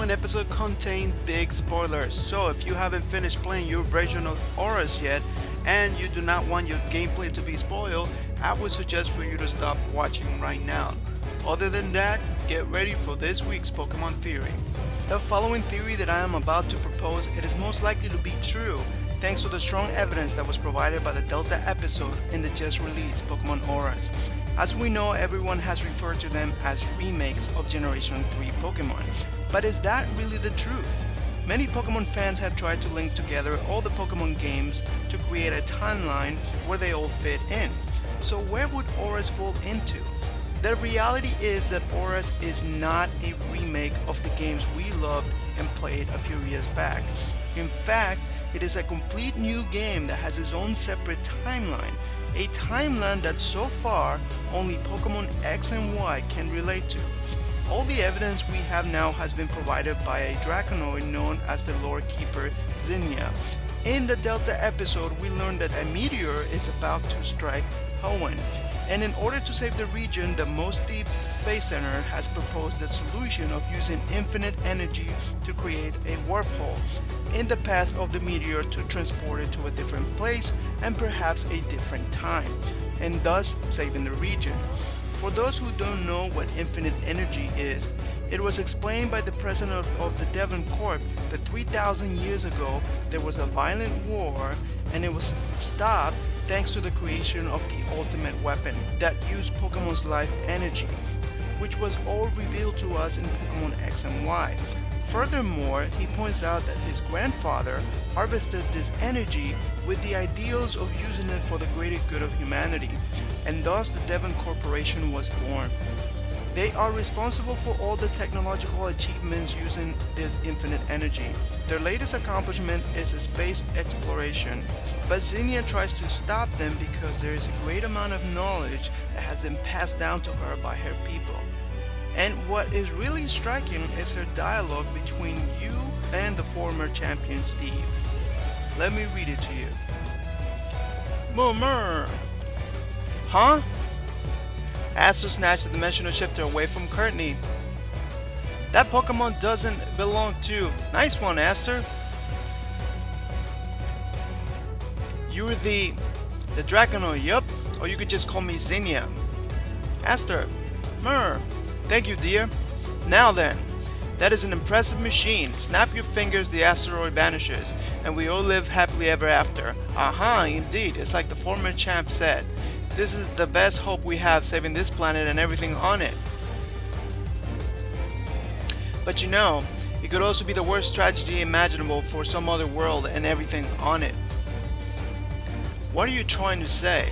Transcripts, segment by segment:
following episode contains big spoilers, so if you haven't finished playing your version of ORAS yet and you do not want your gameplay to be spoiled, I would suggest for you to stop watching right now. Other than that, get ready for this week's Pokemon theory. The following theory that I am about to propose, it is most likely to be true thanks to the strong evidence that was provided by the Delta episode in the just released Pokemon ORAS. As we know, everyone has referred to them as remakes of Generation 3 Pokemon. But is that really the truth? Many Pokemon fans have tried to link together all the Pokemon games to create a timeline where they all fit in. So where would ORAS fall into? The reality is that ORAS is not a remake of the games we loved and played a few years back. In fact, it is a complete new game that has its own separate timeline. A timeline that so far only Pokemon X and Y can relate to. All the evidence we have now has been provided by a draconoid known as the lorekeeper Zinnia. In the Delta episode, we learned that a meteor is about to strike Hoenn, and in order to save the region, the Mossdeep Space Center has proposed the solution of using infinite energy to create a wormhole in the path of the meteor to transport it to a different place and perhaps a different time, and thus saving the region. For those who don't know what infinite energy is, it was explained by the president of the Devon Corp that 3,000 years ago there was a violent war and it was stopped thanks to the creation of the ultimate weapon that used Pokemon's life energy, which was all revealed to us in Pokemon X and Y. Furthermore, he points out that his grandfather harvested this energy with the ideals of using it for the greater good of humanity, and thus the Devon Corporation was born. They are responsible for all the technological achievements using this infinite energy. Their latest accomplishment is space exploration, but Zinnia tries to stop them because there is a great amount of knowledge that has been passed down to her by her people. And what is really striking is her dialogue between you and the former champion Steve. Let me read it to you. Murmur. Huh? Aster snatched the dimensional shifter away from Courtney. That Pokemon doesn't belong to... Nice one, Aster. You're the draconoid, yup. Or you could just call me Zinnia. Aster. Murr. Thank you, dear. Now then, that is an impressive machine. Snap your fingers, the asteroid vanishes, and we all live happily ever after. Aha, indeed, it's like the former champ said. This is the best hope we have, saving this planet and everything on it. But you know, it could also be the worst tragedy imaginable for some other world and everything on it. What are you trying to say?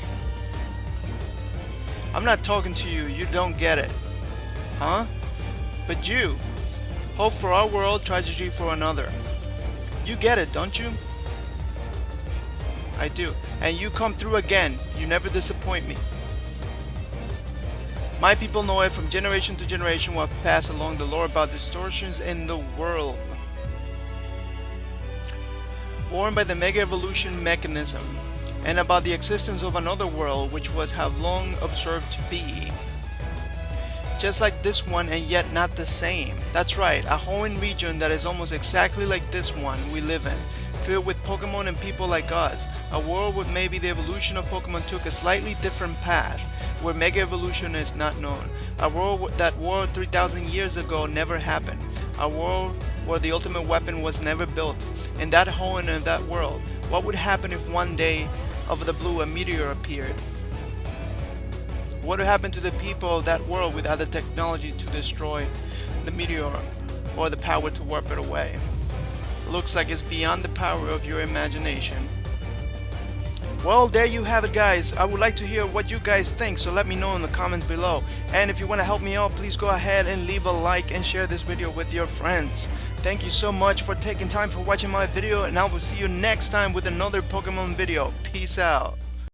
I'm not talking to you, you don't get it. Huh? But you. Hope for our world, tragedy for another. You get it, don't you? I do. And you come through again. You never disappoint me. My people know it from generation to generation what passed along the lore about distortions in the world. Born by the Mega Evolution mechanism, and about the existence of another world which was have long observed to be. Just like this one and yet not the same. That's right, a Hoenn region that is almost exactly like this one we live in, filled with Pokemon and people like us. A world where maybe the evolution of Pokemon took a slightly different path, where Mega Evolution is not known. A world that 3,000 years ago never happened. A world where the ultimate weapon was never built. In that Hoenn and that world, what would happen if one day of the blue a meteor appeared? What would happen to the people of that world without the technology to destroy the meteor or the power to warp it away? Looks like it's beyond the power of your imagination. Well, there you have it, guys. I would like to hear what you guys think, so let me know in the comments below. And if you want to help me out, please go ahead and leave a like and share this video with your friends. Thank you so much for taking time for watching my video, and I will see you next time with another Pokemon video. Peace out.